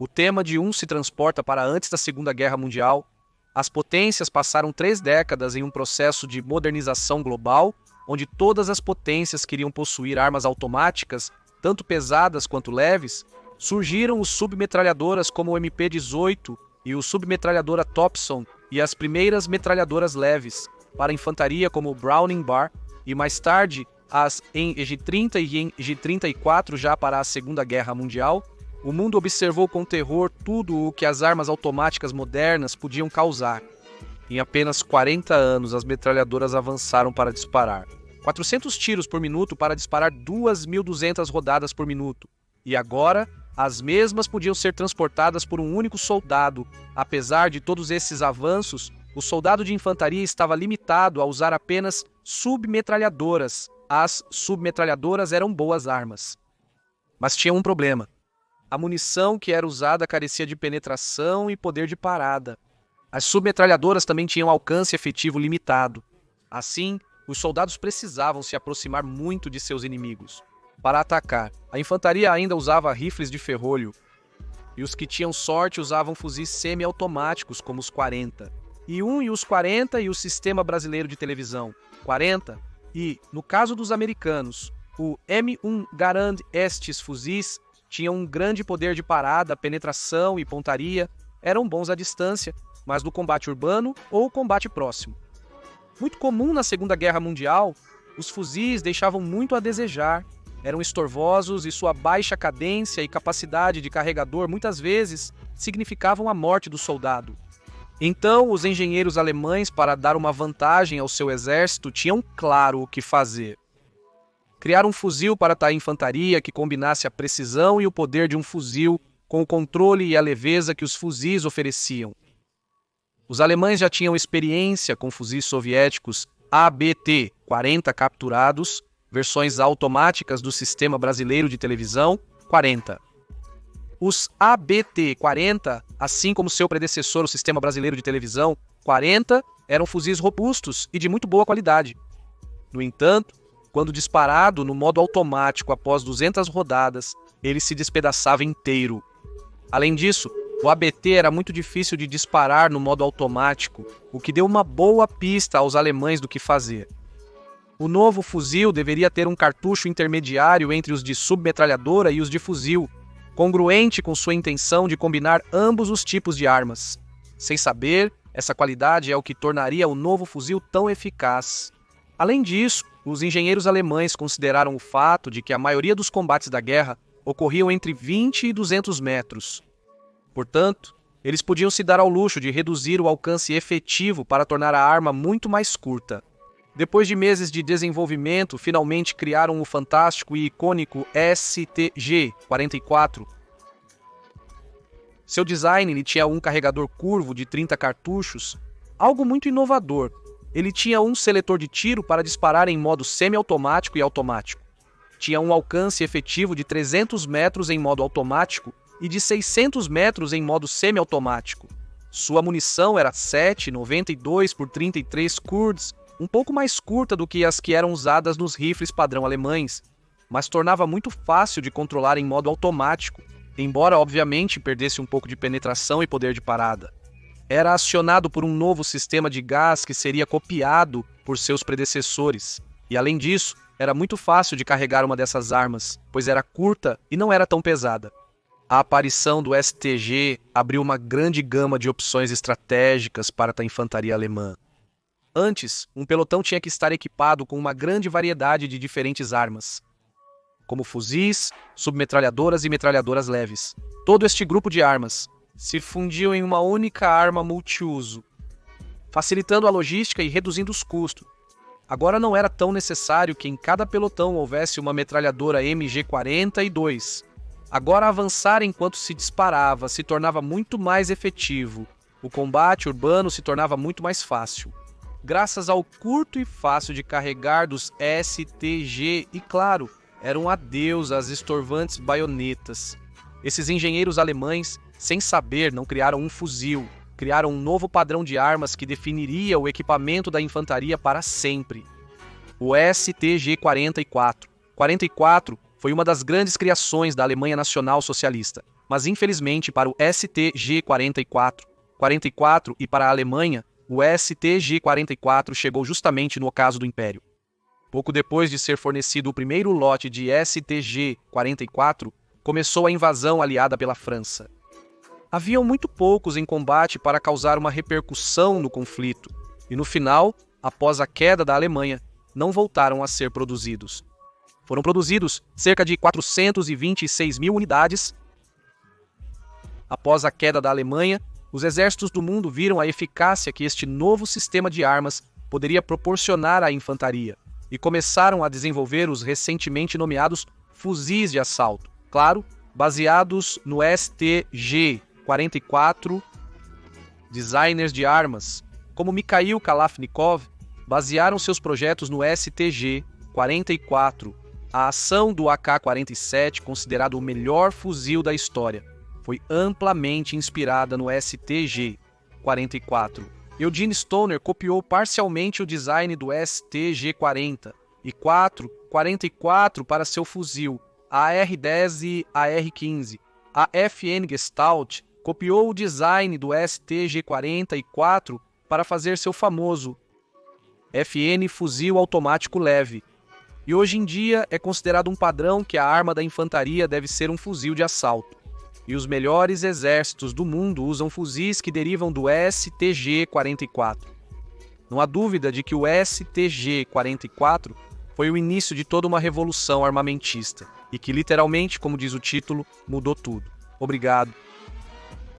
O tema de um se transporta para antes da Segunda Guerra Mundial. As potências passaram 3 décadas em um processo de modernização global, onde todas as potências queriam possuir armas automáticas, tanto pesadas quanto leves. Surgiram os submetralhadoras como o MP-18 e o submetralhadora Thompson e as primeiras metralhadoras leves para infantaria como o Browning Bar e mais tarde as EG-30 e EG-34 já para a Segunda Guerra Mundial. O mundo observou com terror tudo o que as armas automáticas modernas podiam causar. Em apenas 40 anos, as metralhadoras avançaram para disparar 400 tiros por minuto para disparar 2.200 rodadas por minuto. E agora, as mesmas podiam ser transportadas por um único soldado. Apesar de todos esses avanços, o soldado de infantaria estava limitado a usar apenas submetralhadoras. As submetralhadoras eram boas armas. Mas tinha um problema. A munição que era usada carecia de penetração e poder de parada. As submetralhadoras também tinham alcance efetivo limitado. Assim, os soldados precisavam se aproximar muito de seus inimigos. Para atacar, a infantaria ainda usava rifles de ferrolho, e os que tinham sorte usavam fuzis semi-automáticos, como os 40. E os 40 e o Sistema Brasileiro de Televisão, 40, e, no caso dos americanos, o M1 Garand. Estes fuzis tinham um grande poder de parada, penetração e pontaria, eram bons à distância, mas no combate urbano ou combate próximo. Muito comum na Segunda Guerra Mundial, os fuzis deixavam muito a desejar, eram estorvosos e sua baixa cadência e capacidade de carregador muitas vezes significavam a morte do soldado. Então, os engenheiros alemães, para dar uma vantagem ao seu exército, tinham claro o que fazer. Criaram um fuzil para a infantaria que combinasse a precisão e o poder de um fuzil com o controle e a leveza que os fuzis ofereciam. Os alemães já tinham experiência com fuzis soviéticos ABT-40 capturados, versões automáticas do Sistema Brasileiro de Televisão, 40. Os ABT-40, assim como seu predecessor, o Sistema Brasileiro de Televisão, 40, eram fuzis robustos e de muito boa qualidade. No entanto, quando disparado no modo automático após 200 rodadas, ele se despedaçava inteiro. Além disso, o ABT era muito difícil de disparar no modo automático, o que deu uma boa pista aos alemães do que fazer. O novo fuzil deveria ter um cartucho intermediário entre os de submetralhadora e os de fuzil, congruente com sua intenção de combinar ambos os tipos de armas. Sem saber, essa qualidade é o que tornaria o novo fuzil tão eficaz. Além disso, os engenheiros alemães consideraram o fato de que a maioria dos combates da guerra ocorriam entre 20 e 200 metros. Portanto, eles podiam se dar ao luxo de reduzir o alcance efetivo para tornar a arma muito mais curta. Depois de meses de desenvolvimento, finalmente criaram o fantástico e icônico STG-44. Seu design tinha um carregador curvo de 30 cartuchos, algo muito inovador. Ele tinha um seletor de tiro para disparar em modo semiautomático e automático. Tinha um alcance efetivo de 300 metros em modo automático e de 600 metros em modo semiautomático. Sua munição era 7,92 por 33 Kurds, um pouco mais curta do que as que eram usadas nos rifles padrão alemães, mas tornava muito fácil de controlar em modo automático, embora obviamente perdesse um pouco de penetração e poder de parada. Era acionado por um novo sistema de gás que seria copiado por seus predecessores, e além disso, era muito fácil de carregar uma dessas armas, pois era curta e não era tão pesada. A aparição do STG abriu uma grande gama de opções estratégicas para a infantaria alemã. Antes, um pelotão tinha que estar equipado com uma grande variedade de diferentes armas, como fuzis, submetralhadoras e metralhadoras leves. Todo este grupo de armas se fundiu em uma única arma multiuso, facilitando a logística e reduzindo os custos. Agora não era tão necessário que em cada pelotão houvesse uma metralhadora MG-42. Agora avançar enquanto se disparava se tornava muito mais efetivo. O combate urbano se tornava muito mais fácil, graças ao curto e fácil de carregar dos STG e, claro, era um adeus às estorvantes baionetas. Esses engenheiros alemães, sem saber, não criaram um fuzil, criaram um novo padrão de armas que definiria o equipamento da infantaria para sempre. O STG-44. 44 foi uma das grandes criações da Alemanha Nacional Socialista, mas infelizmente para o STG-44 e para a Alemanha, o STG-44 chegou justamente no ocaso do Império. Pouco depois de ser fornecido o primeiro lote de STG-44, começou a invasão aliada pela França. Haviam muito poucos em combate para causar uma repercussão no conflito, e no final, após a queda da Alemanha, não voltaram a ser produzidos. Foram produzidos cerca de 426 mil unidades. Após a queda da Alemanha, os exércitos do mundo viram a eficácia que este novo sistema de armas poderia proporcionar à infantaria e começaram a desenvolver os recentemente nomeados fuzis de assalto, claro, baseados no STG-44. Designers de armas, como Mikhail Kalashnikov, basearam seus projetos no STG-44. A ação do AK-47, considerado o melhor fuzil da história, foi amplamente inspirada no STG-44. Eugene Stoner copiou parcialmente o design do STG-40 e 44 para seu fuzil, a AR-10 e a AR-15. A FN Gestalt copiou o design do STG-44 para fazer seu famoso FN Fuzil Automático Leve. E hoje em dia é considerado um padrão que a arma da infantaria deve ser um fuzil de assalto. E os melhores exércitos do mundo usam fuzis que derivam do STG-44. Não há dúvida de que o STG-44 foi o início de toda uma revolução armamentista e que literalmente, como diz o título, mudou tudo. Obrigado.